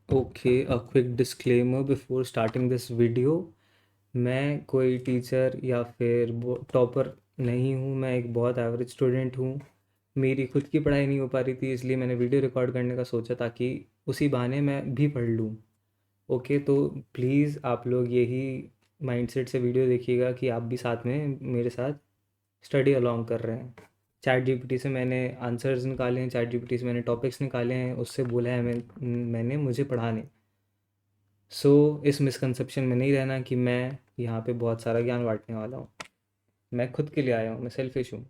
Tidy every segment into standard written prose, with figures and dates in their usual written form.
Okay, a quick disclaimer before starting this video. मैं कोई teacher या फिर टॉपर नहीं हूँ। मैं एक बहुत एवरेज स्टूडेंट हूँ। मेरी खुद की पढ़ाई नहीं हो पा रही थी, इसलिए मैंने वीडियो रिकॉर्ड करने का सोचा ताकि उसी बहाने मैं भी पढ़ लूँ। ओके, तो प्लीज़ आप लोग यही माइंडसेट से वीडियो देखिएगा कि आप भी साथ में मेरे साथ स्टडी अलोंग कर रहे हैं। चैट जीपीटी से मैंने आंसर्स निकाले हैं, चैट जीपीटी से मैंने टॉपिक्स निकाले हैं, उससे बोला है मैंने मुझे पढ़ाने। सो इस मिसकंसेप्शन में नहीं रहना कि मैं यहाँ पे बहुत सारा ज्ञान बांटने वाला हूँ। मैं खुद के लिए आया हूँ, मैं सेल्फिश हूँ।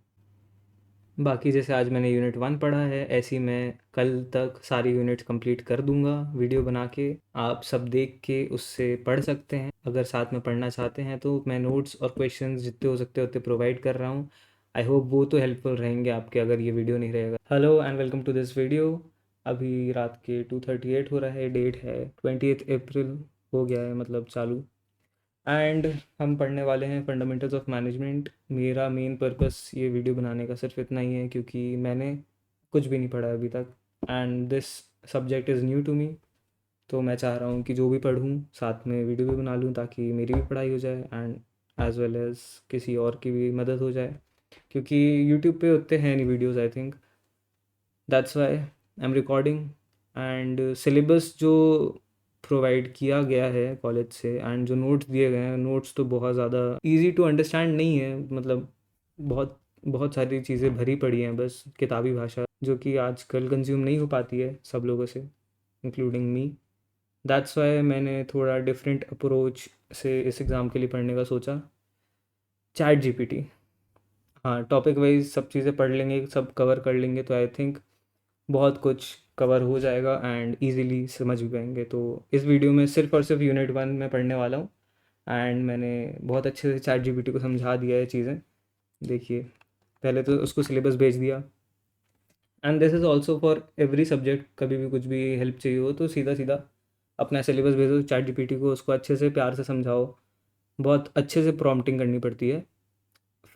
बाकी जैसे आज मैंने यूनिट 1 पढ़ा है, ऐसे ही मैं कल तक सारी यूनिट्स कंप्लीट कर दूंगा वीडियो बना के। आप सब देख के उससे पढ़ सकते हैं। अगर साथ में पढ़ना चाहते हैं तो मैं नोट्स और क्वेश्चंस जितने हो सकते होते प्रोवाइड कर रहा हूँ। आई होप वो तो हेल्पफुल रहेंगे आपके, अगर ये वीडियो नहीं रहेगा। Hello and welcome to this video. अभी रात के 2:38 हो रहा है, डेट है 20 अप्रैल, हो गया है मतलब चालू। एंड हम पढ़ने वाले हैं फंडामेंटल्स ऑफ मैनेजमेंट। मेरा मेन पर्पस ये वीडियो बनाने का सिर्फ इतना ही है क्योंकि मैंने कुछ भी नहीं पढ़ा अभी तक, and this subject is new to me. तो मैं चाह रहा हूँ कि जो भी पढ़ूँ साथ में वीडियो भी बना लूँ ताकि मेरी भी पढ़ाई हो जाए एंड एज वेल एज़ किसी और की भी मदद हो जाए, क्योंकि यूट्यूब पे उतने हैं नहीं videos I think. That's why I am recording. And syllabus जो प्रोवाइड किया गया है कॉलेज से एंड जो नोट्स दिए गए हैं, नोट्स तो बहुत ज़्यादा इजी टू अंडरस्टैंड नहीं है। मतलब बहुत बहुत सारी चीज़ें भरी पड़ी हैं, बस किताबी भाषा जो कि आजकल कंज्यूम नहीं हो पाती है सब लोगों से, इंक्लूडिंग मी। दैट्स वाई मैंने थोड़ा डिफरेंट अप्रोच से इस एग्ज़ाम के लिए पढ़ने का सोचा। चैट जीपीटी, हाँ, टॉपिक वाइज सब चीज़ें पढ़ लेंगे, सब कवर कर लेंगे तो आई थिंक बहुत कुछ कवर हो जाएगा एंड इजीली समझ भी पाएंगे। तो इस वीडियो में सिर्फ और सिर्फ यूनिट 1 में पढ़ने वाला हूँ एंड मैंने बहुत अच्छे से चैट जीपीटी को समझा दिया है चीज़ें। देखिए, पहले तो उसको सिलेबस भेज दिया, and this is also for every subject. कभी भी कुछ भी हेल्प चाहिए हो तो सीधा सीधा अपना सिलेबस भेजो चैट जीपीटी को, उसको अच्छे से प्यार से समझाओ। बहुत अच्छे से प्रॉम्प्टिंग करनी पड़ती है,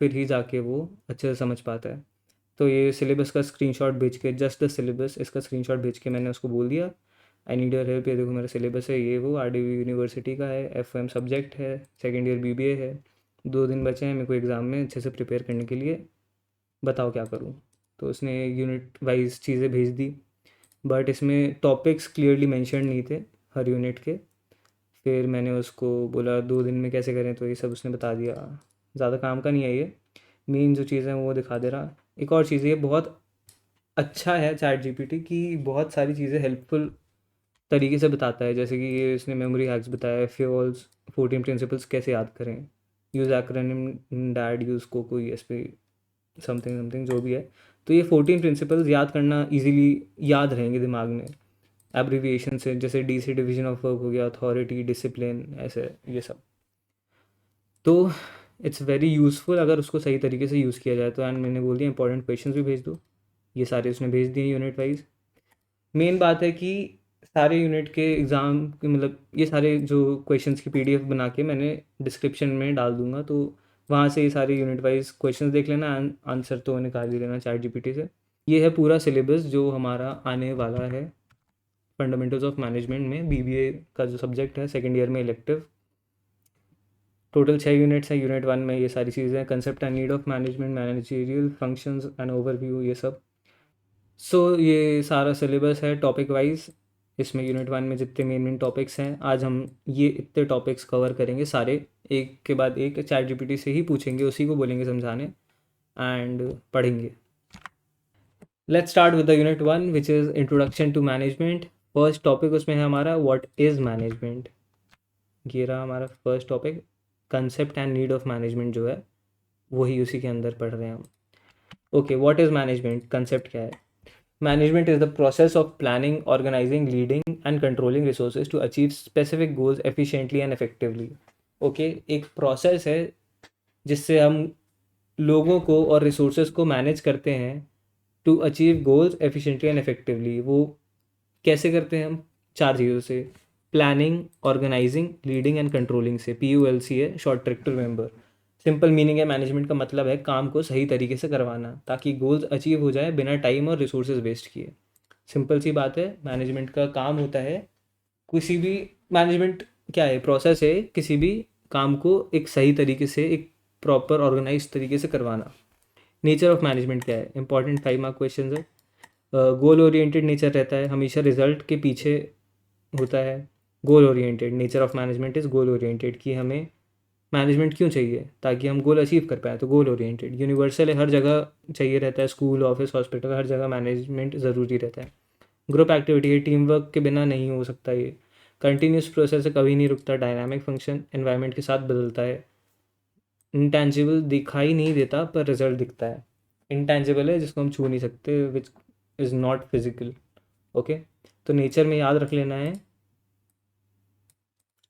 फिर ही जाके वो अच्छे से समझ पाता है। तो ये सिलेबस का स्क्रीनशॉट भेज के, जस्ट द सिलेबस, इसका स्क्रीनशॉट भेज के मैंने उसको बोल दिया आई नीड योर हेल्प। ये देखो मेरा सिलेबस है, ये वो आरडीवी यूनिवर्सिटी का है, एफएम सब्जेक्ट है, सेकेंड ईयर बीबीए है, 2 दिन बचे हैं मेरे को एग्ज़ाम में अच्छे से प्रिपेयर करने के लिए, बताओ क्या करूँ। तो उसने यूनिट वाइज चीज़ें भेज दी, बट इसमें टॉपिक्स क्लियरली मेंशन नहीं थे हर यूनिट के। फिर मैंने उसको बोला 2 दिन में कैसे करें, तो ये सब उसने बता दिया। ज़्यादा काम का नहीं है ये, मेन जो चीज़ है वो दिखा दे रहा। एक और चीज़, ये बहुत अच्छा है चैट जीपीटी की, बहुत सारी चीज़ें हेल्पफुल तरीके से बताता है। जैसे कि ये इसने मेमोरी हैक्स बताया है, फ्योल्स 14 प्रिंसिपल्स कैसे याद करें, use acronym dad, use coco, ESP, something something जो भी है। तो ये 14 प्रिंसिपल्स याद करना इजीली याद रहेंगे दिमाग में, एब्रीविएशन से, जैसे डी से डिवीजन ऑफ वर्क हो गया, अथॉरिटी, डिसिप्लिन, ऐसे ये सब। तो इट्स वेरी यूज़फुल अगर उसको सही तरीके से यूज़ किया जाए तो। एंड मैंने बोल दिया इंपॉर्टेंट क्वेश्चंस भी भेज दो, ये सारे उसने भेज दिए यूनिट वाइज। मेन बात है कि सारे यूनिट के एग्ज़ाम के मतलब ये सारे जो क्वेश्चंस की पीडीएफ बना के मैंने डिस्क्रिप्शन में डाल दूंगा, तो वहाँ से ये सारे यूनिट वाइज क्वेश्चंस देख लेना, आंसर तो निकाल ही लेना चैट जीपीटी से। ये है पूरा सिलेबस जो हमारा आने वाला है फंडामेंटल्स ऑफ मैनेजमेंट में, बीबीए का जो सब्जेक्ट है सेकेंड ईयर में इलेक्टिव। टोटल 6 यूनिट्स हैं। यूनिट 1 में ये सारी चीज़ें, concept and need of management, managerial functions and overview, ये सब। सो ये सारा सिलेबस है टॉपिक वाइज। इसमें यूनिट 1 में जितने मेन मेन टॉपिक्स हैं, आज हम ये इतने टॉपिक्स कवर करेंगे सारे, एक के बाद एक चैट जीपीटी से ही पूछेंगे, उसी को बोलेंगे समझाने एंड पढ़ेंगे। Let's start with the unit 1 which is introduction to management. First topic उसमें है हमारा व्हाट इज़ मैनेजमेंट। ये रहा हमारा first topic. Concept and need of management जो है वही उसी के अंदर पढ़ रहे हैं हम। Okay, what is management, concept क्या है। Management is the process of planning, organizing, leading, and controlling resources to achieve specific goals efficiently and effectively. Okay, एक process है जिससे हम लोगों को और resources को manage करते हैं to achieve goals efficiently and effectively। वो कैसे करते हैं हम? 4 चीज़ों से, planning, organising, leading and controlling से। PULC है short trick to remember. Simple meaning है, मैनेजमेंट का मतलब है काम को सही तरीके से करवाना ताकि गोल्स अचीव हो जाए बिना टाइम और रिसोर्सेज वेस्ट किए। सिंपल सी बात है, मैनेजमेंट का काम होता है किसी भी मैनेजमेंट क्या है, प्रोसेस है किसी भी काम को एक सही तरीके से, एक प्रॉपर ऑर्गेनाइज तरीके से करवाना। नेचर ऑफ मैनेजमेंट क्या है, इंपॉर्टेंट 5 मार्क क्वेश्चन है। गोल ओरिएंटेड नेचर रहता है, हमेशा रिजल्ट के पीछे होता है। Goal oriented nature of management is goal oriented, कि हमें मैनेजमेंट क्यों चाहिए, ताकि हम गोल अचीव कर पाएँ, तो गोल ओरिएंटेड। यूनिवर्सल है, हर जगह चाहिए रहता है, स्कूल ऑफिस हॉस्पिटल हर जगह मैनेजमेंट ज़रूरी रहता है। ग्रुप एक्टिविटी है, टीम वर्क के बिना नहीं हो सकता ये। कंटिन्यूस प्रोसेस है, कभी नहीं रुकता। डायनामिक फंक्शन, एनवायरनमेंट के साथ बदलता है। इंटेंजिबल, दिखाई नहीं देता पर रिजल्ट दिखता है। इंटेंजिबल है जिसको हम छू नहीं सकते, which is not physical. Okay, तो नेचर में याद रख लेना है,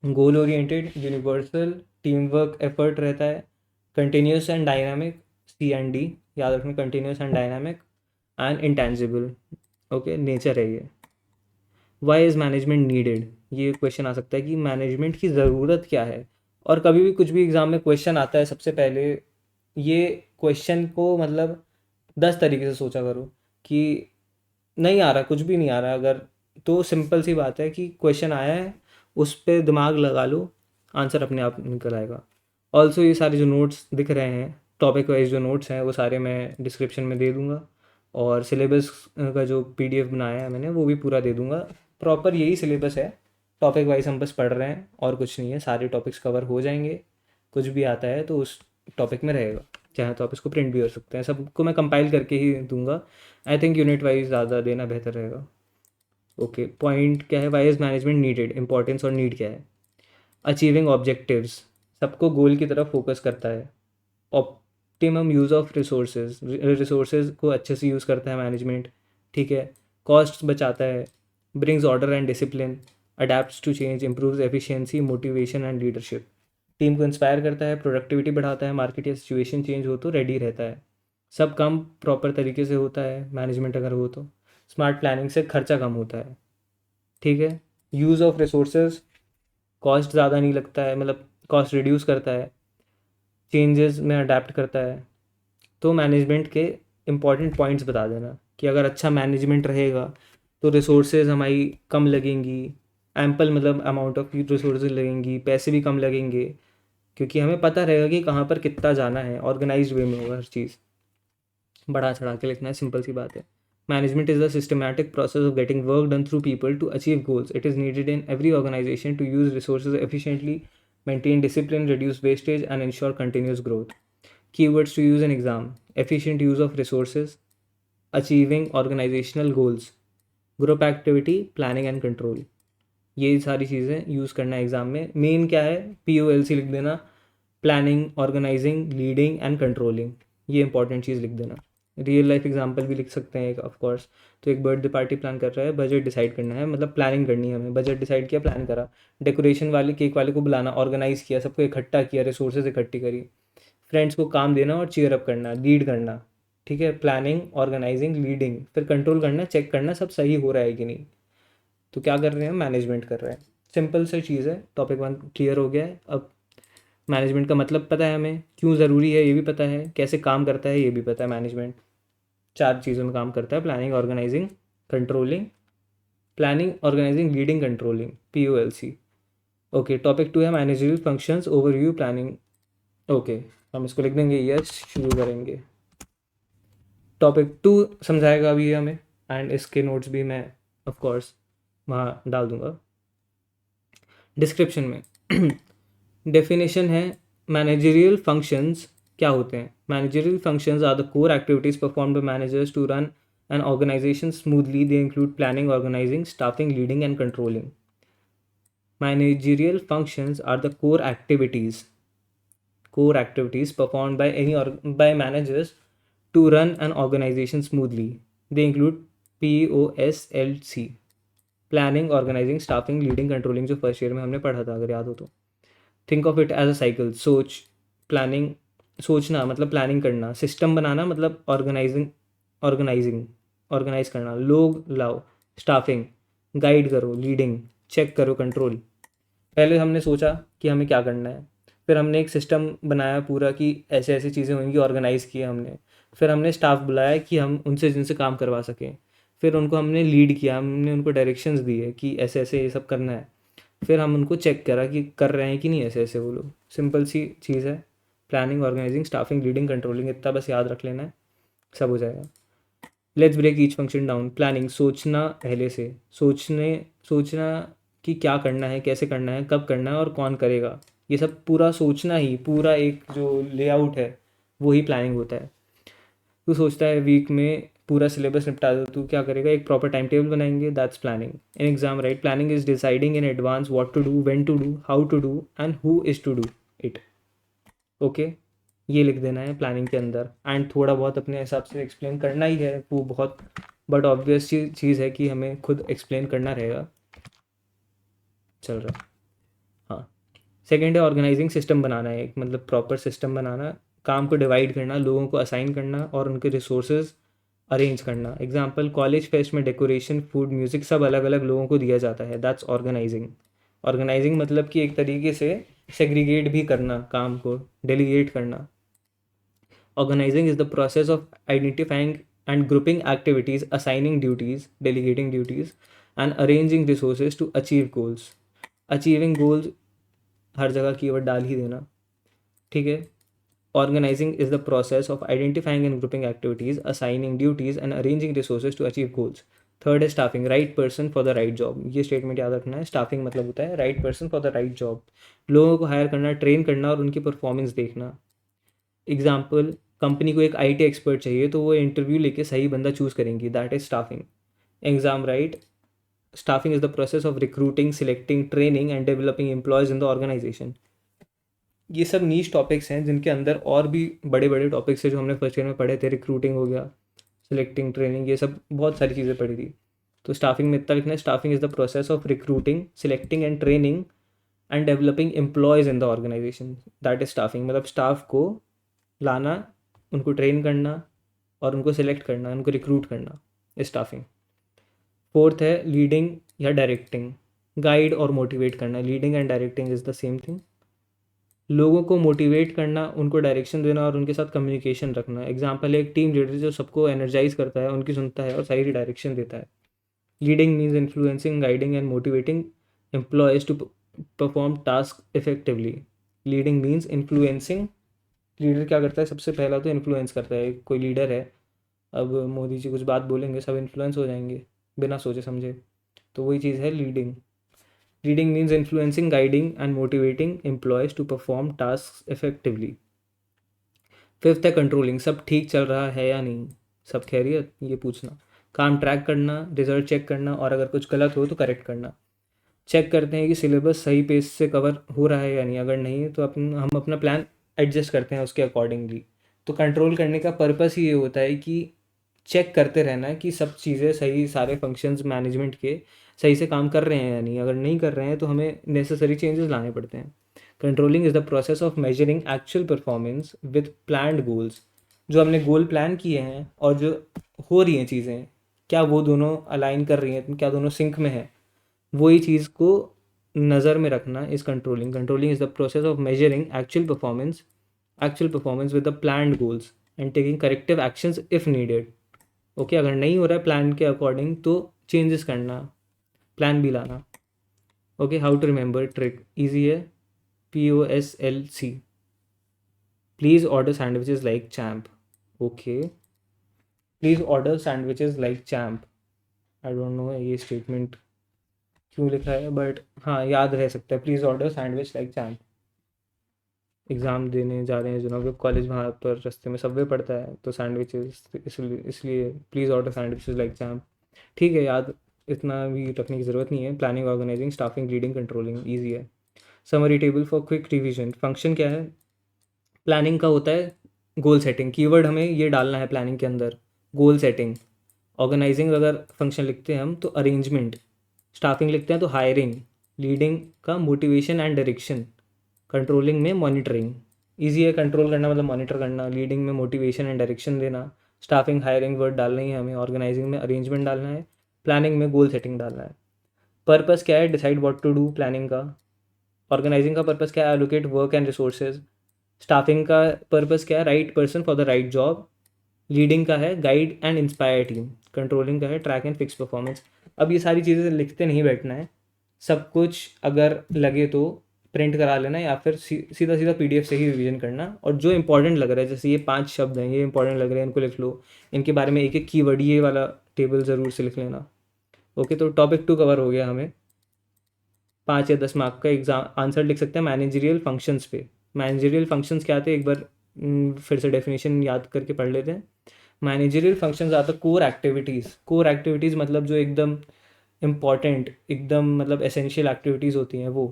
goal oriented, universal, team work effort रहता है, कंटिन्यूस एंड डायनामिक, C&D याद रखना, continuous and dynamic and intangible. Okay, nature है ये। वाई इज़ मैनेजमेंट नीडेड, ये क्वेश्चन आ सकता है कि मैनेजमेंट की ज़रूरत क्या है। और कभी भी कुछ भी एग्ज़ाम में क्वेश्चन आता है, सबसे पहले ये क्वेश्चन को मतलब 10 तरीके से सोचा करो कि नहीं आ रहा, कुछ भी नहीं आ रहा अगर, तो सिंपल सी बात है कि क्वेश्चन आया है, उस पर दिमाग लगा लो, आंसर अपने आप निकल आएगा। ऑल्सो ये सारे जो नोट्स दिख रहे हैं, टॉपिक वाइज जो नोट्स हैं, वो सारे मैं डिस्क्रिप्शन में दे दूँगा, और सिलेबस का जो PDF बनाया है मैंने, वो भी पूरा दे दूँगा। प्रॉपर यही सिलेबस है, टॉपिक वाइज हम बस पढ़ रहे हैं और कुछ नहीं है, सारे टॉपिक्स कवर हो जाएंगे। कुछ भी आता है तो उस टॉपिक में रहेगा, चाहे तो आप इसको प्रिंट भी कर सकते हैं, सबको मैं कंपाइल करके ही दूंगा। आई थिंक यूनिट वाइज ज़्यादा देना बेहतर रहेगा। ओके, पॉइंट क्या है, why is management needed, importance और नीड क्या है। अचीविंग ऑब्जेक्टिव्स, सबको गोल की तरफ फोकस करता है। Optimum use of resources, resources को अच्छे से यूज़ करता है मैनेजमेंट, ठीक है। कॉस्ट बचाता है, brings order and discipline, adapts to change, improves efficiency, motivation and leadership. Team को इंस्पायर करता है, प्रोडक्टिविटी बढ़ाता है, मार्केट या सिचुएशन चेंज हो तो रेडी रहता है। सब काम प्रॉपर तरीके से होता है मैनेजमेंट अगर हो तो। स्मार्ट प्लानिंग से खर्चा कम होता है, ठीक है। यूज़ ऑफ रिसोर्सेज, कॉस्ट ज़्यादा नहीं लगता है, मतलब कॉस्ट रिड्यूस करता है, चेंजेस में अडेप्ट करता है। तो मैनेजमेंट के इम्पॉर्टेंट पॉइंट्स बता देना कि अगर अच्छा मैनेजमेंट रहेगा तो रिसोर्सेज हमारी कम लगेंगी, एम्पल मतलब अमाउंट ऑफ रिसोर्सेज लगेंगी, पैसे भी कम लगेंगे, क्योंकि हमें पता रहेगा कि कहाँ पर कितना जाना है, ऑर्गेनाइज्ड वे में होगा हर चीज़। बढ़ा चढ़ा के लिखना है, सिंपल सी बात है। Management is the systematic process of getting work done through people to achieve goals. It is needed in every organisation to use resources efficiently, maintain discipline, reduce wastage and ensure continuous growth. Keywords to use in exam: efficient use of resources, achieving organizational goals, group activity, planning and control। ये सारी चीज़ें use करना है exam में। Main क्या है, POLC लिख देना, planning, organising, leading and controlling, ये इंपॉर्टेंट चीज़ लिख देना। रियल लाइफ एग्जांपल भी लिख सकते हैं एक, ऑफ कोर्स। तो एक बर्थडे पार्टी प्लान कर रहा है, बजट डिसाइड करना है, मतलब प्लानिंग करनी है हमें, बजट डिसाइड किया, प्लान करा, डेकोरेशन वाले केक वाले को बुलाना, ऑर्गेनाइज़ किया, सबको इकट्ठा किया, रिसोर्सेज इकट्ठी करी, फ्रेंड्स को काम देना और चीयर अप करना, लीड करना, ठीक है। प्लानिंग, ऑर्गेनाइजिंग, लीडिंग, फिर कंट्रोल करना, चेक करना सब सही हो रहा है कि नहीं। तो क्या कर रहे हैं, मैनेजमेंट कर रहे हैं। सिंपल सी चीज़ है। टॉपिक 1 क्लियर हो गया है। अब मैनेजमेंट का मतलब पता है हमें, क्यों ज़रूरी है ये भी पता है, कैसे काम करता है ये भी पता है। मैनेजमेंट 4 चीज़ों में काम करता है, planning, organising, controlling, planning, organising, leading, controlling, POLC। Okay, topic 2 है managerial functions, overview, planning. Okay, हम इसको लिख देंगे, यस, शुरू करेंगे। टॉपिक 2 समझाएगा अभी ये हमें, एंड इसके नोट्स भी मैं ऑफ कोर्स वहाँ डाल दूंगा डिस्क्रिप्शन में। डेफिनेशन है, मैनेजरियल फंक्शंस क्या होते हैं। Managerial functions are the core activities performed by managers to run an organisation smoothly. They include planning, organising, staffing, leading and controlling. Managerial functions are the core activities performed by by managers to run an organization smoothly. They include POSLC, planning, organising, staffing, leading, controlling, जो first year में हमने पढ़ा था अगर याद हो तो। Think of it as a cycle. सोच, प्लानिंग, सोचना मतलब प्लानिंग करना, सिस्टम बनाना मतलब ऑर्गेनाइजिंग, ऑर्गेनाइजिंग ऑर्गेनाइज करना, लोग लाओ, स्टाफिंग, गाइड करो, लीडिंग, चेक करो, कंट्रोल। पहले हमने सोचा कि हमें क्या करना है, फिर हमने एक सिस्टम बनाया पूरा कि ऐसे ऐसी चीज़ें होंगी, ऑर्गेनाइज़ किया हमने। फिर हमने स्टाफ बुलाया कि हम उनसे जिनसे काम करवा सकें। फिर उनको हमने लीड किया, हमने उनको डायरेक्शंस दिए कि ऐसे ऐसे ये सब करना है। फिर हम उनको चेक करा कि कर रहे हैं कि नहीं, ऐसे ऐसे वो लोग। सिंपल सी चीज़ है, planning, organising, staffing, leading, controlling, इतना बस याद रख लेना है, सब हो जाएगा। Let's break each function down. Planning, सोचना, पहले से सोचना कि क्या करना है, कैसे करना है, कब करना है और कौन करेगा, ये सब पूरा सोचना ही, पूरा एक जो लेआउट है वो ही प्लानिंग होता है। तू सोचता है वीक में पूरा सिलेबस निपटा दो, तू क्या करेगा, एक प्रॉपर टाइम टेबल बनाएंगे, that's planning. In exam right, planning is deciding in advance what to do, when to do, how to do and who is to do it. Okay, ये लिख देना है प्लानिंग के अंदर। एंड थोड़ा बहुत अपने हिसाब से एक्सप्लेन करना ही है, वो बहुत बट ऑब्वियस चीज़ है कि हमें खुद एक्सप्लेन करना रहेगा। चल रहा है, हाँ। सेकेंड है ऑर्गेनाइजिंग, सिस्टम बनाना है एक, मतलब प्रॉपर सिस्टम बनाना, काम को डिवाइड करना, लोगों को असाइन करना और उनके रिसोर्सेज अरेंज करना। एग्जाम्पल, कॉलेज फेस्ट में डेकोरेशन, फूड, म्यूज़िक सब अलग अलग लोगों को दिया जाता है, दैट्स ऑर्गेनाइजिंग। ऑर्गेनाइजिंग मतलब कि एक तरीके से सेग्रीगेट भी करना, काम को डेलीगेट करना। Organizing is the process of identifying and grouping activities, assigning duties, delegating duties, and arranging resources to achieve goals. Achieving goals हर जगह कीवर्ड डाल ही देना, ठीक है। Organizing is the process of identifying and grouping activities, assigning duties, and arranging resources to achieve goals. Third है staffing, right person for the right job. ये statement याद रखना है। स्टाफिंग मतलब होता है right person for the right job, लोगों को हायर करना, ट्रेन करना और उनकी परफॉर्मेंस देखना। एग्जाम्पल, कंपनी को एक आईटी एक्सपर्ट चाहिए तो वो इंटरव्यू लेके सही बंदा चूज़ करेंगी, that is staffing. Exam right, staffing is the process of recruiting, selecting, training and developing employees in the organisation. ये सब नीश टॉपिक्स हैं जिनके अंदर और भी बड़े बड़े टॉपिक्स है जो हमने फर्स्ट ईयर में पढ़े थे। रिक्रूटिंग हो गया, सिलेक्टिंग, ट्रेनिंग, ये सब बहुत सारी चीज़ें पढ़ी थी। तो स्टाफिंग में इतना लिखना है, staffing is the process of recruiting, selecting and training and developing employees in the organisation, that is staffing. मतलब स्टाफ को लाना, उनको ट्रेन करना और उनको सिलेक्ट करना, उनको रिक्रूट करना, स्टाफिंग। फोर्थ है लीडिंग या डायरेक्टिंग, गाइड और मोटिवेट करना। Leading and directing is the same thing. लोगों को मोटिवेट करना, उनको डायरेक्शन देना और उनके साथ कम्युनिकेशन रखना। एग्जाम्पल है एक टीम लीडर जो सबको एनर्जाइज करता है, उनकी सुनता है और सही डायरेक्शन देता है। Leading means influencing, guiding and motivating employees to perform task effectively. Leading means influencing, leader क्या करता है, सबसे पहला तो इन्फ्लुएंस करता है। कोई लीडर है, अब मोदी जी कुछ बात बोलेंगे, सब इन्फ्लुएंस हो जाएंगे बिना सोचे समझे, तो वही चीज़ है leading. Leading means influencing, guiding and motivating employees to perform task effectively. Fifth है कंट्रोलिंग, सब ठीक चल रहा है या नहीं, सब खैरियत, ये पूछना। काम ट्रैक करना, रिजल्ट चेक करना और अगर कुछ गलत हो तो करेक्ट करना। चेक करते हैं कि सिलेबस सही पेज से कवर हो रहा है या नहीं, अगर नहीं तो हम अपना प्लान एडजस्ट करते हैं उसके अकॉर्डिंगली। तो कंट्रोल करने का पर्पस ही ये होता है कि चेक करते रहना है कि सब चीज़ें सही, सारे फंक्शंस मैनेजमेंट के सही से काम कर रहे हैं या नहीं। अगर नहीं कर रहे हैं तो हमें नेसेसरी चेंजेस लाने पड़ते हैं। Controlling is the process of measuring actual performance with planned goals. जो हमने गोल प्लान किए हैं और जो हो रही हैं चीज़ें, क्या वो दोनों अलाइन कर रही हैं, क्या दोनों सिंक में है, वही चीज़ को नज़र में रखना is controlling. Controlling is the process of measuring actual performance with the planned goals and taking corrective actions if needed. Okay, अगर नहीं हो रहा है प्लान के अकॉर्डिंग तो चेंजेस करना, प्लान भी लाना। Okay, how to remember trick, easy है। POSLC, please order sandwiches like champ. Okay, please order sandwiches like champ, I don't know ये स्टेटमेंट क्यों लिखा है, बट हाँ याद रह सकता है, please order sandwich like champ. Exam देने जा रहे हैं जुनूब कॉलेज, वहाँ पर रास्ते में सबवे पड़ता है तो सैंडविचेस, इसलिए please order sandwiches like champ. ठीक है, याद इतना भी रखने की ज़रूरत नहीं है। Planning, organising, staffing, leading, controlling, easy है। Summary table for quick revision. Function क्या है, प्लानिंग का होता है गोल सेटिंग, कीवर्ड हमें ये डालना है प्लानिंग के अंदर, गोल सेटिंग। ऑर्गेनाइजिंग अगर फंक्शन लिखते हैं हम तो अरेंजमेंट, स्टाफिंग लिखते हैं तो हायरिंग, लीडिंग का मोटिवेशन एंड डायरेक्शन, कंट्रोलिंग में मॉनिटरिंग। ईजी है, कंट्रोल करना मतलब मॉनिटर करना, लीडिंग में मोटिवेशन एंड डायरेक्शन देना, स्टाफिंग हायरिंग वर्ड डालना ही है हमें, ऑर्गेनाइजिंग में अरेंजमेंट डालना है, प्लानिंग में गोल सेटिंग डालना है। पर्पस क्या है, decide what to do, planning का। ऑर्गेनाइजिंग का पर्पस क्या है, allocate work and resources. Staffing का पर्पस क्या है, right person for the right job. Leading का है guide and inspire team. Controlling का है ट्रैक एंड फिक्स परफॉर्मेंस। अब ये सारी चीज़ें लिखते नहीं बैठना है, सब कुछ अगर लगे तो प्रिंट करा लेना, या फिर सीधा सीधा पीडीएफ से ही रिवीजन करना। और जो इंपॉर्टेंट लग रहा है, जैसे ये 5 शब्द हैं, ये इंपॉर्टेंट लग रहे हैं, इनको लिख लो। इनके बारे में एक एक कीवर्ड ये वाला टेबल ज़रूर से लिख लेना। ओके, तो टॉपिक 2 कवर हो गया। हमें 5 या 10 मार्क का एग्जाम आंसर लिख सकते हैं मैनेजरियल फंक्शंस पे। मैनेजरियल फंक्शंस क्या थे, एक बार फिर से डेफिनेशन याद करके पढ़ लेते हैं। Managerial functions are the core activities. Core activities मतलब जो एकदम इम्पॉर्टेंट, एकदम मतलब एसेंशियल एक्टिविटीज़ होती हैं वो,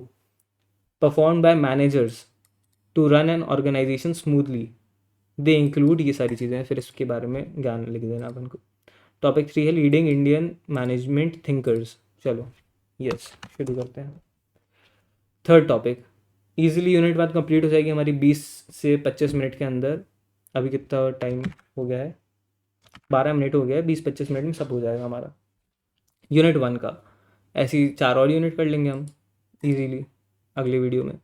perform by managers to run an organisation smoothly. They include ये सारी चीज़ें, फिर इसके बारे में ज्ञान लिख देना अपन को। टॉपिक 3 है लीडिंग इंडियन मैनेजमेंट थिंकर्स। चलो यस, शुरू करते हैं। थर्ड टॉपिक, ईजिली यूनिट बाद कंप्लीट हो जाएगी हमारी 20 से 25 मिनट के अंदर। अभी कितना टाइम हो गया है, 12 मिनट हो गया है, 20-25 मिनट में सब हो जाएगा हमारा। यूनिट 1 का ऐसी 4 और यूनिट कर लेंगे हम इजीली अगले वीडियो में।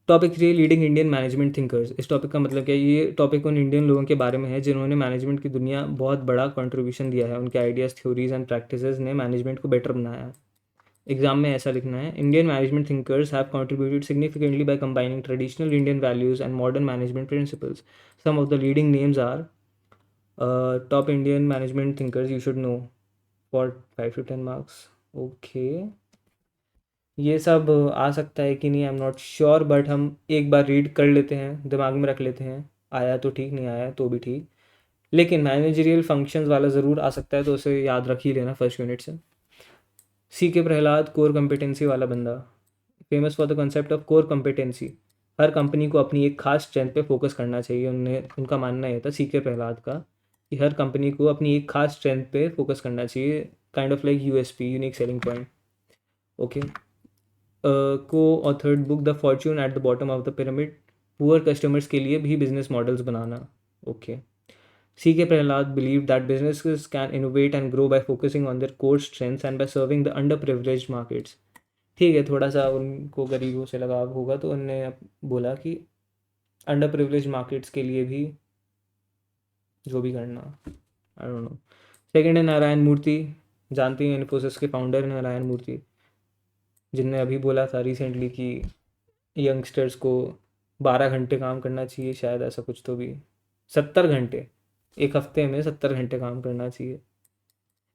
Topic 3 leading Indian management thinkers. इस टॉपिक का मतलब क्या है, ये टॉपिक उन इंडियन लोगों के बारे में है जिन्होंने मैनेजमेंट की दुनिया बहुत बड़ा कंट्रीब्यूशन दिया है। उनके आइडियाज़, थ्योरीज एंड प्रैक्टिसेस ने मैनेजमेंट को बेटर बनाया है। एग्जाम में ऐसा लिखना है, Indian management thinkers have contributed significantly by combining traditional Indian values and modern management principles. Some of the leading names are top Indian management thinkers you should know for 5 to 10 marks. Okay, ये सब आ सकता है कि नहीं, I am not sure, but हम एक बार read कर लेते हैं, दिमाग में रख लेते हैं। आया तो ठीक, नहीं आया तो भी ठीक, लेकिन मैनेजरियल फंक्शंस वाला ज़रूर आ सकता है, तो उसे याद रख ही लेना फर्स्ट यूनिट से। सी के प्रहलाद, कोर कम्पिटेंसी वाला बंदा, famous for the concept of core competency. Her company को अपनी एक खास स्ट्रेंथ पे फोकस करना चाहिए। उनका मानना ये था, सी के प्रहलाद का, कि हर कंपनी को अपनी एक खास स्ट्रेंथ पे फोकस करना चाहिए, kind of like USP, unique selling point. Okay, co-authored book the fortune at the bottom of the pyramid. Poor customers के लिए भी बिजनेस मॉडल्स बनाना। Okay, C K Prahalad believed that businesses can innovate and grow by focusing on their core strengths and by serving the underprivileged markets। ठीक है, थोड़ा सा उनको गरीबों से लगाव होगा, तो उन्होंने बोला कि अंडर प्रिविलेज मार्केट्स के लिए भी जो भी करना, आई डोंट नो। सेकेंड है नारायण मूर्ति, जानती हैं इन्फोसिस के फाउंडर नारायण मूर्ति, जिनने अभी बोला था रिसेंटली कि यंगस्टर्स को 12 घंटे काम करना चाहिए, शायद ऐसा कुछ, तो भी 70 घंटे, एक हफ्ते में 70 घंटे काम करना चाहिए।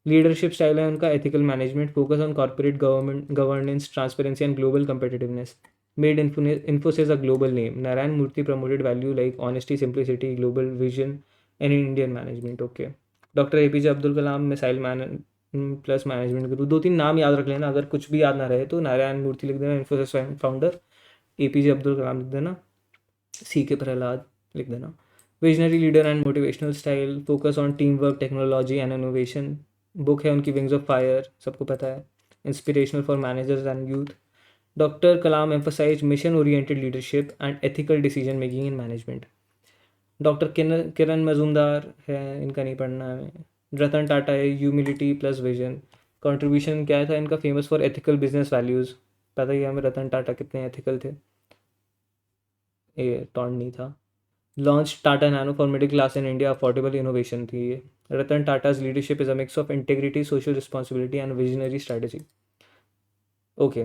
लीडरशिप स्टाइल है उनका ethical management, focus on corporate governance, transparency and global competitiveness। Made Infosys a global name. Narayana Murthy promoted value like honesty, simplicity, global vision and Indian management. Okay, doctor APJ Abdul Kalam, missile man plus management guru. 2-3 नाम याद रख लेना, अगर कुछ भी याद ना रहे तो नारायण मूर्ति लिख देना इन्फोसिस फाउंडर, एपीजे अब्दुल कलाम लिख देना, सी के प्रहलाद लिख देना। Visionary leader and motivational style, focus on team work, technology and innovation. Book है उनकी विंग्स ऑफ फायर, सबको पता है, inspirational for managers and youth. Doctor Kalam emphasise mission oriented leadership and ethical decision making in management. Doctor Kiran Mazumdar है, इनका नहीं पढ़ना है। रतन टाटा है, ह्यूमिलिटी प्लस विजन। कंट्रीब्यूशन क्या था इनका, famous for ethical business values. पता ही है हमें रतन टाटा कितने एथिकल थे, ये टॉन्ड नहीं था। Launch Tata nano for middle class in India, affordable innovation थी ये। रतन टाटा's leadership is a mix of integrity, social responsibility and visionary strategy। Okay,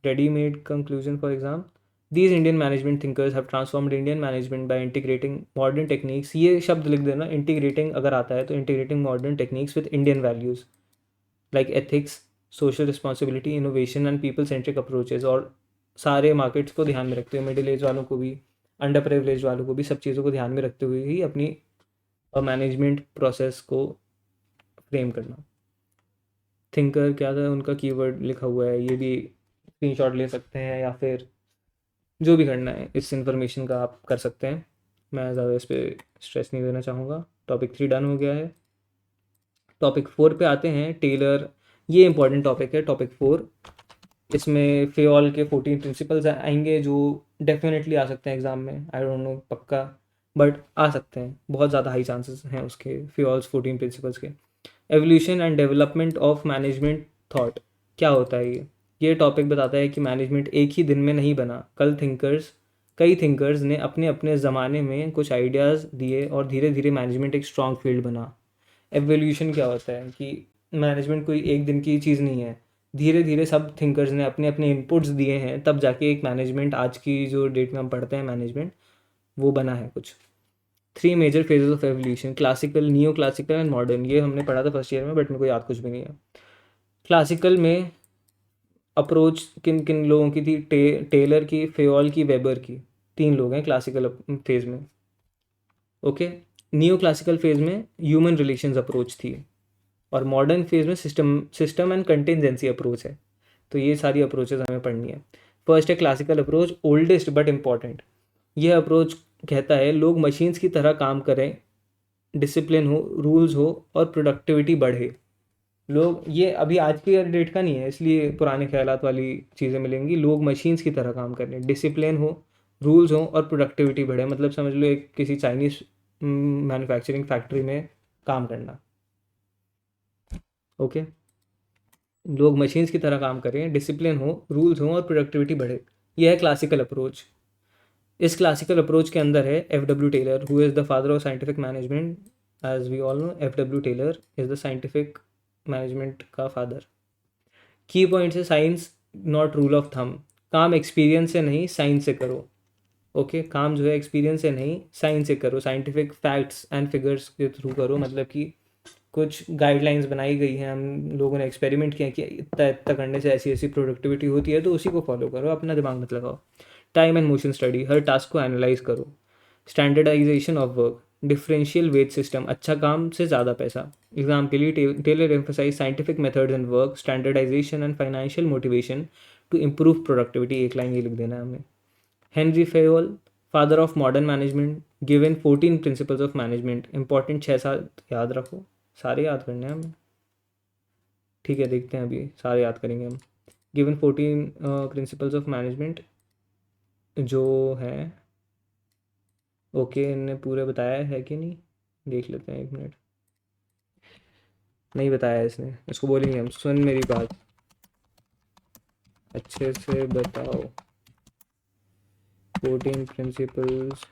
ready-made conclusion for exam। These Indian management thinkers have transformed Indian management by integrating modern techniques। ये शब्द लिख देना, integrating अगर आता है तो integrating modern techniques with Indian values like ethics, social responsibility, innovation and people-centric approaches। और सारे मार्केट्स को ध्यान में रखते हुए, मिडिल एज वालों को भी, अंडर प्रिविलेज वालों को भी, सब चीज़ों को ध्यान में रखते हुए ही अपनी और मैनेजमेंट प्रोसेस को फ्रेम करना। थिंकर क्या था उनका, कीवर्ड लिखा हुआ है, ये भी स्क्रीनशॉट ले सकते हैं, या फिर जो भी करना है इस इन्फॉर्मेशन का आप कर सकते हैं। मैं ज़्यादा इस पर स्ट्रेस नहीं देना चाहूँगा। टॉपिक 3 डन हो गया है। टॉपिक 4 पे आते हैं, टेलर। ये इंपॉर्टेंट टॉपिक है, टॉपिक 4। इसमें फेओल के 14 प्रिंसिपल्स आएंगे जो डेफिनेटली आ सकते हैं एग्ज़ाम में, आई डोंट नो पक्का, बट आ सकते हैं, बहुत ज़्यादा हाई चांसेस हैं उसके, फेओल्स 14 प्रिंसिपल्स के। Evolution and development of management thought, क्या होता है ये टॉपिक बताता है कि मैनेजमेंट एक ही दिन में नहीं बना। कई थिंकर्स ने अपने अपने ज़माने में कुछ आइडियाज़ दिए और धीरे धीरे मैनेजमेंट एक स्ट्रॉन्ग फील्ड बना। एवोल्यूशन क्या होता है कि मैनेजमेंट कोई एक दिन की चीज़ नहीं है, धीरे धीरे सब थिंकर्स ने अपने अपने इनपुट्स दिए हैं, तब जाके एक मैनेजमेंट आज की जो डेट में हम पढ़ते हैं मैनेजमेंट, वो बना है कुछ। 3 major phases of evolution, classical, neo classical and modern. ये हमने पढ़ा था फर्स्ट ईयर में, बट मेरे को याद कुछ भी नहीं है। क्लासिकल में अप्रोच किन किन लोगों की थी? टेलर की, फेयोल की, वेबर की। 3 लोग हैं क्लासिकल फेज में। ओके। नियो क्लासिकल फेज में ह्यूमन रिलेशंस अप्रोच थी, और मॉडर्न फेज में सिस्टम एंड कंटिजेंसी अप्रोच है। तो ये सारी अप्रोचेस हमें पढ़नी है। फर्स्ट है classical approach, oldest but important. यह अप्रोच कहता है लोग मशीन्स की तरह काम करें, डिसिप्लिन हो, रूल्स हो और प्रोडक्टिविटी बढ़े। लोग, ये अभी आज की डेट का नहीं है, इसलिए पुराने ख्यालात वाली चीज़ें मिलेंगी। लोग मशीन्स की तरह काम करें, डिसिप्लिन हो, रूल्स हो और प्रोडक्टिविटी बढ़े। मतलब समझ लो एक किसी चाइनीज़ मैन्युफैक्चरिंग फैक्ट्री में काम करना। ओके। लोग मशीन्स की तरह काम करें, डिसिप्लिन हो, रूल्स हो और प्रोडक्टिविटी बढ़े। यह है क्लासिकल अप्रोच। इस क्लासिकल अप्रोच के अंदर है F W Taylor, who is the father of scientific management. As we all know, F W Taylor is the scientific management का फादर। की पॉइंट्स है science not rule of thumb. काम experience से नहीं, science से करो। Okay. काम जो है एक्सपीरियंस से नहीं, साइंस से करो। साइंटिफिक फैक्ट्स एंड फिगर्स के थ्रू करो। मतलब कि कुछ गाइडलाइंस बनाई गई हैं, हम लोगों ने एक्सपेरिमेंट किया कि इतना इतना करने से ऐसी ऐसी प्रोडक्टिविटी होती है, तो उसी को फॉलो करो, अपना दिमाग मत लगाओ। टाइम एंड मोशन स्टडी, हर टास्क को एनालाइज करो। Standardisation of work, differential wage system, अच्छा काम से ज़्यादा पैसा। एग्जाम के लिए Taylor emphasise scientific methods and work, standardisation and financial motivation to improve productivity. एक लाइन ये लिख देना है हमें। Henri Fayol, father of modern management, given 14 principles of management. Important 6-7 याद रखो, सारे याद करने हैं हमें। ठीक है, देखते हैं, अभी सारे याद करेंगे हम। गिवन 14 प्रिंसिपल्स ऑफ मैनेजमेंट जो है, ओके, इनने पूरे बताया है कि नहीं, देख लेते हैं, 1 मिनट। नहीं बताया इसने, इसको बोलेंगे हम, सुन मेरी बात अच्छे से बताओ। 14 प्रिंसिपल्स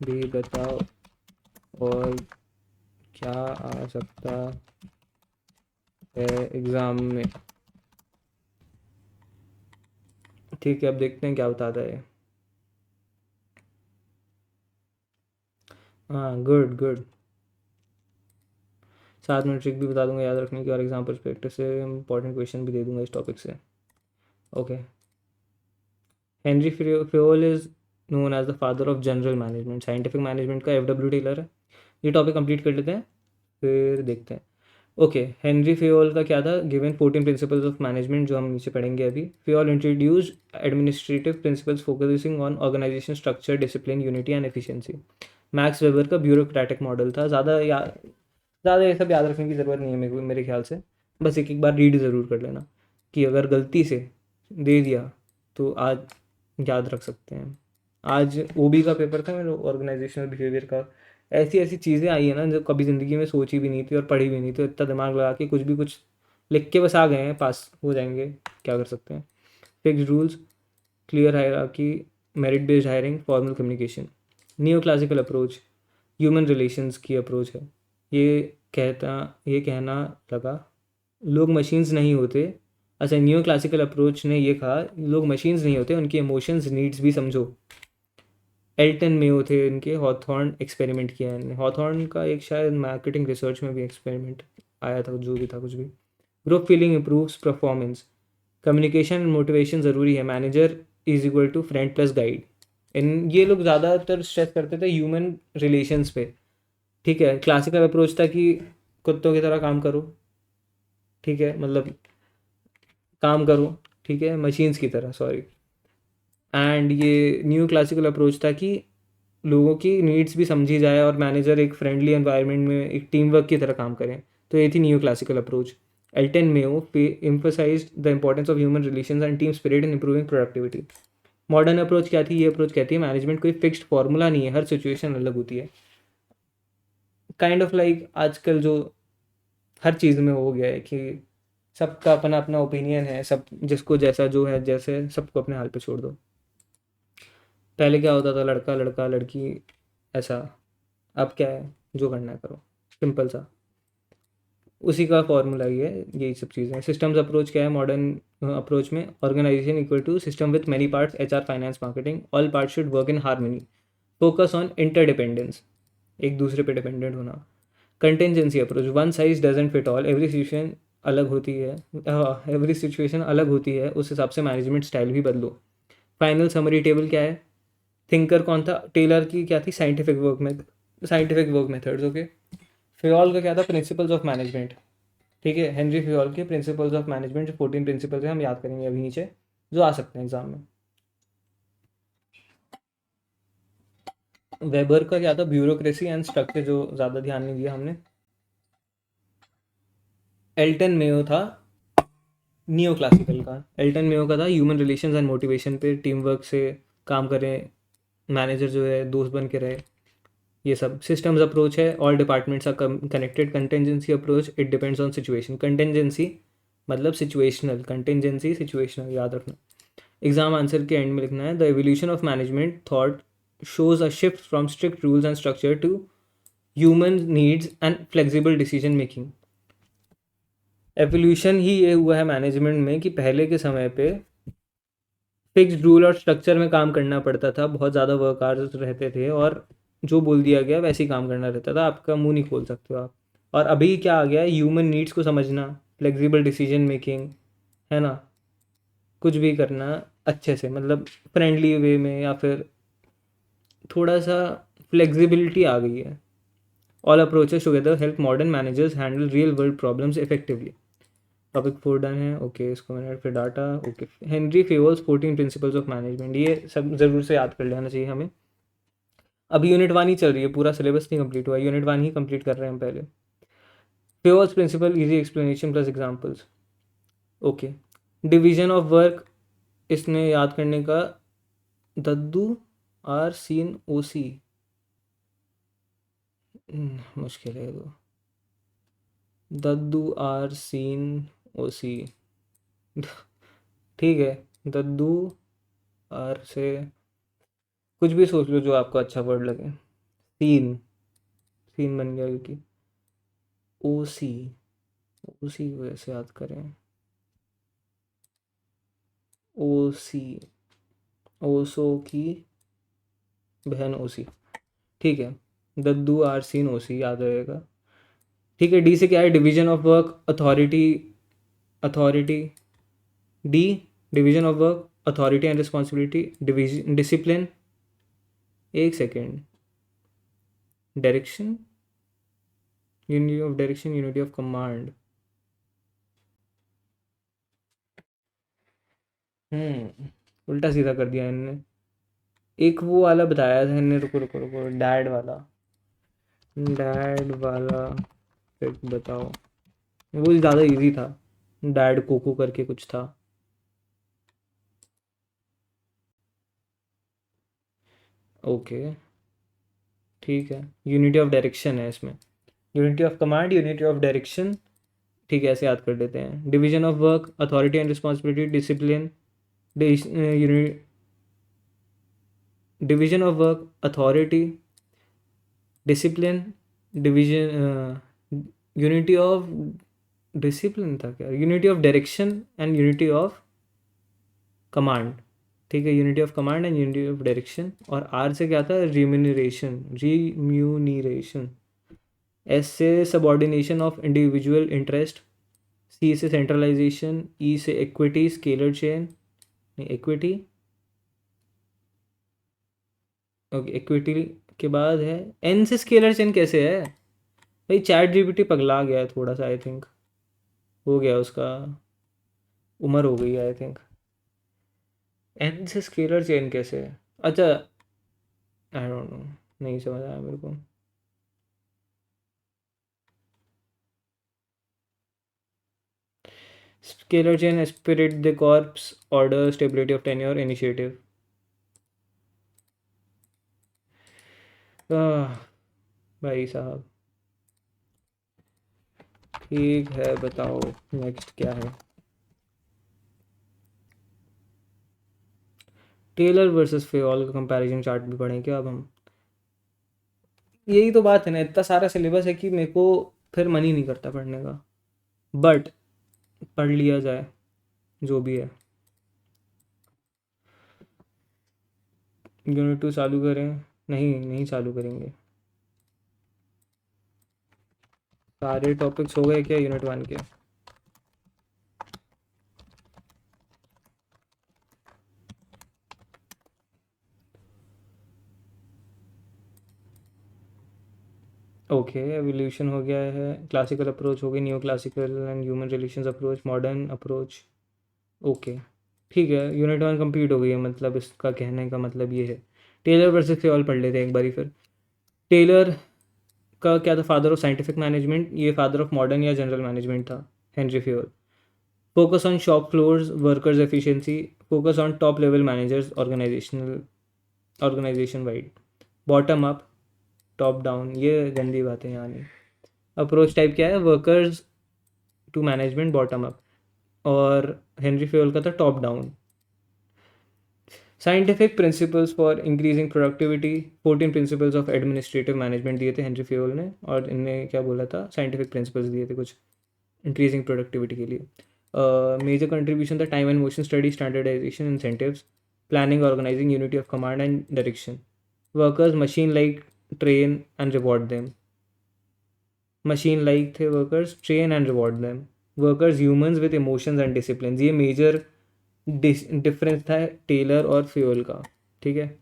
भी बताओ, और क्या आ सकता है एग्ज़ाम में। ठीक है, अब देखते हैं क्या बताता है। हाँ, गुड गुड। साथ में ट्रिक भी बता दूंगा याद रखने की, और एग्जाम परस्पेक्टिव से इंपॉर्टेंट क्वेश्चन भी दे दूंगा इस टॉपिक से। ओके। Henri Fayol is known as the father of general management. Scientific management का एफ डब्ल्यू टेलर है। ये टॉपिक कंप्लीट कर लेते हैं, फिर देखते हैं। ओके। हेनरी फेयोल का क्या था? गिवन 14 प्रिंसिपल्स ऑफ मैनेजमेंट, जो हम नीचे पढ़ेंगे अभी। Fayol introduce administrative principles focusing on organisation structure, discipline, unity and efficiency. Max Weber का ब्यूरोक्रेटिक मॉडल था। ज़्यादा ये सब याद रखने की ज़रूरत नहीं है मेरे ख्याल से। बस एक एक बार रीड ज़रूर कर लेना, कि अगर गलती से दे दिया तो आज याद रख सकते हैं। आज ओबी का पेपर था मेरा, ऑर्गेनाइजेशनल बिहेवियर का। ऐसी ऐसी चीज़ें आई हैं ना, जो कभी ज़िंदगी में सोची भी नहीं थी और पढ़ी भी नहीं थी, तो इतना दिमाग लगा के कुछ भी कुछ लिख के बस आ गए हैं, पास हो जाएंगे, क्या कर सकते हैं। Fixed rules, clear hierarchy, merit based hiring, formal communication. Neo classical approach human relations की अप्रोच है। ये ये कहना लगा लोग मशीन्स नहीं होते। अच्छा, न्यू क्लासिकल अप्रोच ने ये कहा लोग मशीन्स नहीं होते, उनके इमोशंस नीड्स भी समझो। एल्टन मेयो थे इनके, हॉथॉर्न एक्सपेरिमेंट किया है इन्होंने। हॉथॉर्न का एक शायद मार्केटिंग रिसर्च में भी एक्सपेरिमेंट आया था, जो भी था कुछ भी। Group feeling improves performance. Communication and motivation ज़रूरी है। Manager is equal to friend plus guide. इन ये लोग ज़्यादातर स्ट्रेस करते थे ह्यूमन रिलेशंस पे। ठीक है। क्लासिकल अप्रोच था कि कुत्तों की तरह काम करो, ठीक है, मतलब काम करो, ठीक है, मशीन्स की तरह, सॉरी। एंड ये न्यू क्लासिकल अप्रोच था कि लोगों की नीड्स भी समझी जाए, और मैनेजर एक फ्रेंडली एनवायरनमेंट में एक टीम वर्क की तरह काम करें। तो ये थी new classical approach. Elton Mayo emphasized the importance of human relations and team spirit in improving productivity. Modern approach क्या थी? ये अप्रोच कहती है मैनेजमेंट कोई फिक्स्ड फार्मूला नहीं है, हर सिचुएशन अलग होती है। काइंड ऑफ लाइक आजकल जो हर चीज़ में हो गया है कि सबका अपना अपना ओपिनियन है, सब जिसको जैसा जो है, जैसे सबको अपने हाल पे छोड़ दो। पहले क्या होता था, लड़का लड़का लड़की ऐसा। अब क्या है, जो करना है करो, सिंपल सा। उसी का फॉर्मूला ही है, यही सब चीज़ें। सिस्टम्स अप्रोच क्या है मॉडर्न अप्रोच में? Organisation equal to system with many parts, HR, finance, marketing, all parts should work in harmony, focus on interdependence, एक दूसरे पे डिपेंडेंट होना। Contingency approach, one size doesn't fit all, every situation अलग होती है, every situation अलग होती है, उस हिसाब से मैनेजमेंट स्टाइल भी बदलो। फाइनल समरी टेबल क्या है? थिंकर कौन था? टेलर की क्या थी? Scientific work methods, okay. Fayol का क्या था? प्रिंसिपल्स ऑफ मैनेजमेंट, ठीक है। हेनरी फ्योल के प्रिंसिपल्स ऑफ मैनेजमेंट, जो 14 प्रिंसिपल्स हैं, हम याद करेंगे अभी नीचे, जो आ सकते हैं एग्जाम में। वेबर का क्या था? ब्यूरोक्रेसी एंड स्ट्रक्चर, जो ज़्यादा ध्यान नहीं दिया हमने। एल्टन मेयो था नियो क्लासिकल का। एल्टन मेयो का था ह्यूमन रिलेशंस एंड मोटिवेशन पे, टीम वर्क से काम करें, मैनेजर जो है दोस्त बन के रहे, ये सब। सिस्टम्स अप्रोच है, all departments are connected. Contingency approach, it depends on situation. Contingency मतलब सिचुएशनल, कंटेंजेंसी सिचुएशनल, याद रखना। एग्जाम आंसर के एंड में लिखना है, the evolution of management thought shows a shift from strict rules and structure to human needs and flexible decision making। Evolution ही ये हुआ है मैनेजमेंट में कि पहले के समय पे फिक्स्ड रूल और स्ट्रक्चर में काम करना पड़ता था, बहुत ज़्यादा वर्क आवर्स रहते थे, और जो बोल दिया गया वैसे ही काम करना रहता था, आपका मुंह नहीं खोल सकते हो आप। और अभी क्या आ गया है? ह्यूमन नीड्स को समझना, फ्लेक्सिबल डिसीजन मेकिंग, है ना, कुछ भी करना अच्छे से, मतलब फ्रेंडली वे में, या फिर थोड़ा सा फ्लेक्सिबिलिटी आ गई है। All approaches together help modern managers handle real world problems effectively. Topic 4 done है, ओके। इसको मैंने फिर data, okay. Henri Fayol's 14 principles of management, ये सब ज़रूर से याद कर लेना चाहिए हमें। अभी यूनिट 1 ही चल रही है, पूरा सिलेबस नहीं कंप्लीट हुआ, यूनिट 1 ही कंप्लीट कर रहे हैं हम पहले। Fayol's principle, easy explanation plus examples, okay. Division of work, इसने याद करने का, दद्दू आर सीन ओ सी, मुश्किल है तो। दद्दू आर सीन ओ सी, ठीक है। दद्दू आर से कुछ भी सोच लो जो आपको अच्छा वर्ड लगे। सीन, सीन बन गया, क्योंकि ओ सी, ओ सी वैसे याद करें, ओ सी, ओसो की बहन ओ सी, ठीक है। दद्दू आर सीन ओ सी याद रहेगा, ठीक है। डी से क्या है? Division of work, authority, authority. D, division of work, authority and responsibility, division, discipline, एक second, direction, unity of direction, unity of command. उल्टा सीधा कर दिया इनने। एक वो वाला बताया था इनने, रुको रुको रुको, डैड वाला, डैड वाला फिर बताओ, वो ज़्यादा इजी था। डैड कोको करके कुछ था, ओके, ठीक है। यूनिटी ऑफ डायरेक्शन है इसमें, unity of command, unity of direction, ठीक है, ऐसे याद कर देते हैं। Division of work, authority and responsibility, discipline, division of work, authority, discipline, division, unity of discipline था क्या? Unity of direction and unity of command, ठीक है। Unity of command and unity of direction. और आर से क्या था? Remuneration, remuneration. S से subordination of individual interest. सी से सेंट्रलाइजेशन। ई से इक्विटी, स्केलर चेन, नहीं इक्विटी, ओके, इक्विटी के बाद है एन से स्केलर चेन, कैसे है भाई? चैट जीपीटी पगला गया है थोड़ा सा, आई थिंक हो गया उसका, उम्र हो गई है आई थिंक। एन से स्केलर चेन कैसे है? अच्छा, आई डोंट नो, नहीं समझ आया मेरे को। Scalar chain, spirit the corps, order, stability of tenure, initiative. भाई साहब, ठीक है, बताओ नेक्स्ट क्या है? टेलर वर्सेस फेओल का कंपैरिजन चार्ट भी पढ़ें क्या अब हम? यही तो बात है ना, इतना सारा सिलेबस है कि मेरे को फिर मन ही नहीं करता पढ़ने का। बट पढ़ लिया जाए जो भी है। यूनिट 2 चालू करें? नहीं, नहीं चालू करेंगे। सारे टॉपिक्स हो गए क्या यूनिट 1 के? ओके, एवोल्यूशन हो गया है, क्लासिकल अप्रोच हो गई, new classical and human relations approach, modern approach. Okay, ठीक है, यूनिट 1 कंप्लीट हो गई है, मतलब इसका कहने का मतलब ये है। टेलर वर्सेस फेयोल पढ़ लेते हैं एक बारी फिर। टेलर का क्या था? Father of scientific management. ये फादर ऑफ मॉडर्न या जनरल मैनेजमेंट था, Henri Fayol. Focus on shop floors, workers efficiency, focus on top level managers, organization wide. Bottom up, top down, ये गंदी बातें यहाँ नहीं। अप्रोच टाइप क्या है? Workers to management, bottom up. और हेनरी फेयोल का था top down. Scientific principles for increasing productivity, 14 principles of administrative management दिए थे हेनरी फेयोल ने, और इनने क्या बोला था? साइंटिफिक प्रिंसिपल्स दिए थे कुछ इंक्रीजिंग प्रोडक्टिविटी के लिए। मेजर कंट्रीब्यूशन था time and motion study, standardisation, incentives, planning, organising, unity of command and direction. Workers machine like, train and reward them. Machine like थे workers, train and reward them. Workers humans with emotions and discipline. ये major difference था Taylor और Fayol का, ठीक है।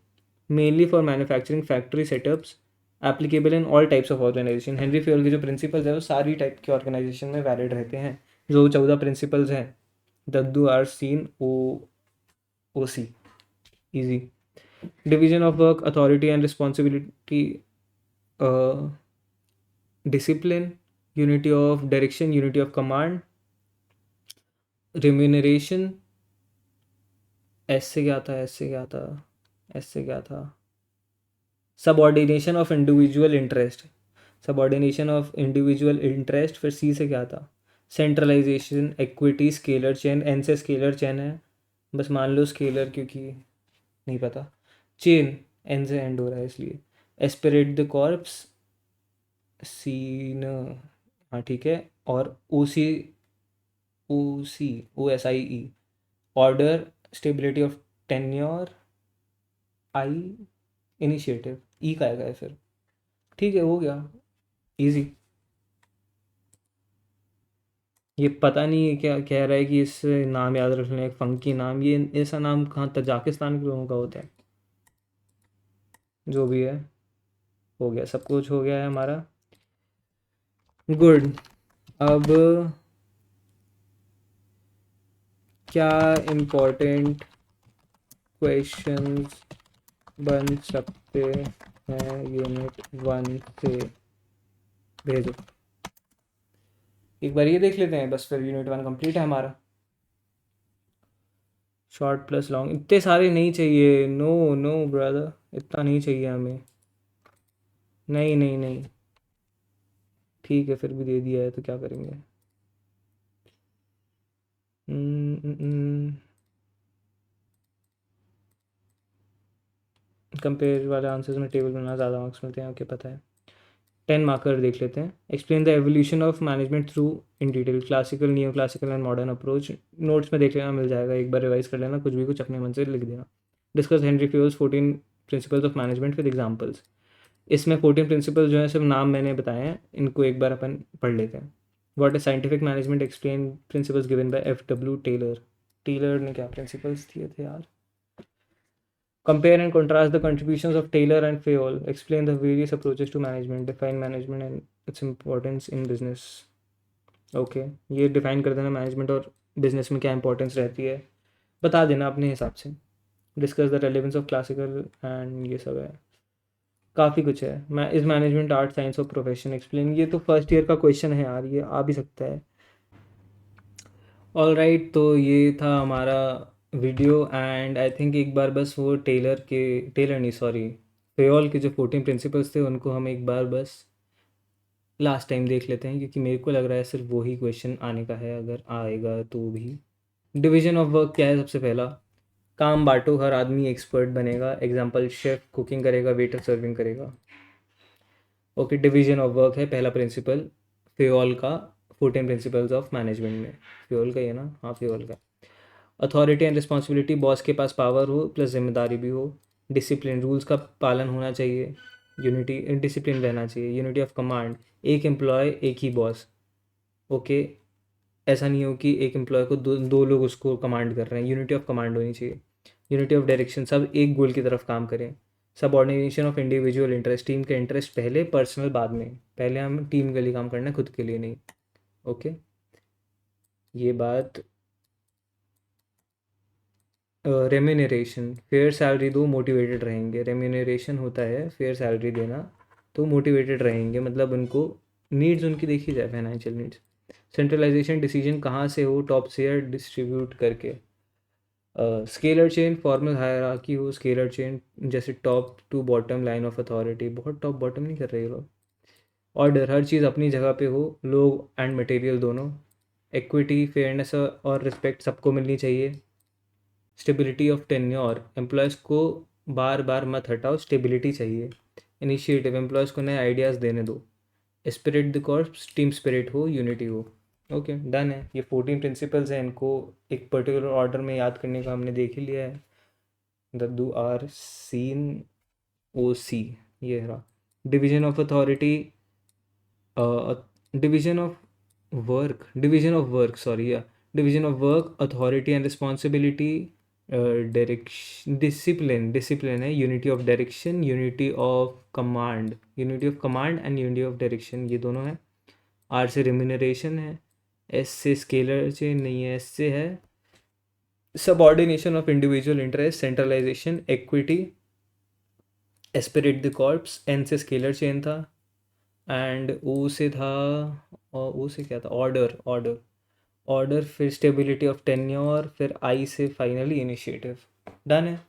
Mainly for manufacturing factory setups, applicable in all types of organisation. Henri Fayol के जो principles है वो सारी टाइप के ऑर्गेनाइजेशन में वैलिड रहते हैं। जो 14 प्रिंसिपल्स हैं, दद्दू आर सीन O C, easy. Division of work, authority and responsibility, discipline, unity of direction, unity of command, remuneration. S से क्या था? एस से क्या था? एस से क्या था? Subordination of individual interest, subordination of individual interest. फिर सी से क्या था? Centralization, equity, scalar chain. N से स्केलर चेन है, बस मान लो स्केलर क्योंकि नहीं पता। चेन एन से एंड हो रहा है इसलिए। एस्पिरेट द कॉर्प्स, सीन, हाँ ठीक है। और O C, order, stability of tenure, I, initiative, E का आएगा फिर। ठीक है, हो गया, इजी। ये पता नहीं है क्या कह रहा है कि इस नाम याद रख लें, एक फंकी नाम, ये ऐसा नाम कहाँ तजाकिस्तान के लोगों का होता है। जो भी है, हो गया, सब कुछ हो गया है हमारा, गुड। अब क्या इम्पोर्टेंट क्वेश्चंस बन सकते हैं यूनिट 1 से? भेजो एक बार, ये देख लेते हैं बस, फिर यूनिट 1 कंप्लीट है हमारा। शॉर्ट प्लस लॉन्ग इतने सारे नहीं चाहिए, नो नो ब्रदर, इतना नहीं चाहिए हमें। नहीं नहीं नहीं, ठीक है, फिर भी दे दिया है तो क्या करेंगे। कंपेयर वाले आंसर्स में टेबल बनाना ज़्यादा मार्क्स मिलते हैं, ओके पता है। 10 मार्कर देख लेते हैं। Explain the evolution of management through in detail, classical, neo classical and modern approach. Notes में देख लेना, मिल जाएगा, एक बार रिवाइज कर लेना, कुछ भी कुछ अपने मन से लिख देना। Discuss Henry fuels 14 principles of management with examples. इसमें 14 प्रिंसिपल जो है सिर्फ नाम मैंने बताए हैं, इनको एक बार अपन पढ़ लेते हैं। What is scientific management, explain principles given by F.W. Taylor. Taylor ने क्या प्रिंसिपल्स दिए थे यार? Compare and contrast the contributions of Taylor and Fayol, explain the various approaches to management, define management and its importance in business. Okay, ये define कर देना management और business में क्या इंपॉर्टेंस रहती है, बता देना अपने हिसाब से। Discuss the relevance of classical and ये सब है, काफ़ी कुछ है। मैं इस मैनेजमेंट आर्ट साइंस और प्रोफेशन एक्सप्लेन, ये तो फर्स्ट ईयर का क्वेश्चन है यार, ये आ भी सकता है। ऑल राइट, तो ये था हमारा वीडियो, एंड आई थिंक एक बार बस वो टेलर नहीं सॉरी, फेयोल के जो 14 प्रिंसिपल्स थे उनको हम एक बार बस लास्ट टाइम देख लेते हैं, क्योंकि मेरे को लग रहा है सिर्फ वही क्वेश्चन आने का है, अगर आएगा तो भी। डिवीजन ऑफ वर्क क्या है? सबसे पहला, काम बांटो, हर आदमी एक्सपर्ट बनेगा। एग्जाम्पल, शेफ कुकिंग करेगा, वेटर सर्विंग करेगा। ओके, डिवीजन ऑफ वर्क है पहला प्रिंसिपल फेयोल का, 14 प्रिंसिपल्स ऑफ मैनेजमेंट में। फ्यूल का ही है ना? हाँ, फ्यूल का। अथॉरिटी एंड रिस्पॉन्सिबिलिटी, बॉस के पास पावर हो प्लस जिम्मेदारी भी हो। डिसिप्लिन, रूल्स का पालन होना चाहिए। यूनिटी, डिसिप्लिन रहना चाहिए। यूनिटी ऑफ कमांड, एक एम्प्लॉय एक ही बॉस। ओके, ऐसा नहीं हो कि एक एम्प्लॉय को दो लोग उसको कमांड कर रहे हैं। यूनिटी ऑफ कमांड होनी चाहिए। यूनिटी ऑफ डायरेक्शन, सब एक गोल की तरफ काम करें। Subordination of individual interest, team के इंटरेस्ट पहले, पर्सनल बाद में। पहले हम टीम के लिए काम करना है, खुद के लिए नहीं। ओके, ये बात। रेम्यूनरेशन, फेयर सैलरी दो, मोटिवेटेड रहेंगे। रेम्यूनरेशन होता है फेयर सैलरी देना, तो मोटिवेटेड रहेंगे, मतलब उनको नीड्स उनकी देखी जाए, फाइनेंशियल नीड्स। सेंट्रलाइजेशन, डिसीजन कहाँ से हो, टॉप से डिस्ट्रीब्यूट करके। स्केलर चेन, फॉर्मल हायरार्की हो। स्केलर चेन जैसे top to bottom line of authority, बहुत टॉप बॉटम नहीं कर रहे लोग। ऑर्डर, हर चीज़ अपनी जगह पे हो, लोग एंड मटेरियल दोनों। इक्विटी, फेयरनेस और रिस्पेक्ट सबको मिलनी चाहिए। स्टेबिलिटी ऑफ टेन्योर, एम्प्लॉयज़ को बार बार मत हटाओ, स्टेबिलिटी चाहिए। इनिशिएटिव, एम्प्लॉयज़ को नए आइडियाज़ देने दो। Spirit the corps, team spirit हो, यूनिटी हो। ओके, डन है। ये 14 प्रिंसिपल्स हैं, इनको एक पर्टिकुलर ऑर्डर में याद करने का हमने देख ही लिया है। दद्दू आर सीन ओ सी, ये रहा। Division of authority, division of work, division of work, sorry, या division of work, authority and responsibility, direction, discipline, discipline है। Unity of direction, unity of command, unity of command and unity of direction, ये दोनों है। Are से remuneration है। S से scalar chain नहीं है, एस से है subordination of individual interest, centralization, equity, esprit de corps. N से स्केलर चेन था, एंड ओ से था, और ओ से क्या था, ऑर्डर, ऑर्डर, ऑर्डर, फिर स्टेबिलिटी ऑफ टेन्योर, फिर आई से फाइनली इनिशिएटिव। डन है।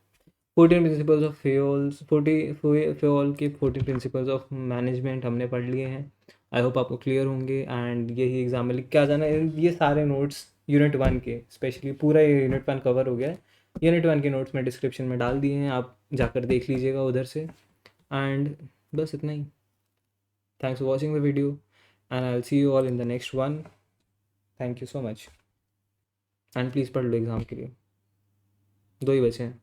14 प्रिंसिपल्स ऑफ फ्यूल्स, 40 फ्यूल के 14 प्रिंसिपल्स ऑफ मैनेजमेंट हमने पढ़ लिए हैं। आई होप आपको क्लियर होंगे, एंड यही एग्जाम में लिख के आ जाना। ये सारे नोट्स यूनिट 1 के, स्पेशली पूरा ये यूनिट 1 कवर हो गया है। यूनिट 1 के नोट्स मैं डिस्क्रिप्शन में डाल दिए हैं, आप जाकर देख लीजिएगा उधर से। एंड बस इतना ही। Thanks for watching the video, and I will see you all in the next one. Thank you so much, and please पढ़ लो एग्ज़ाम के लिए, 2 ही बचे हैं।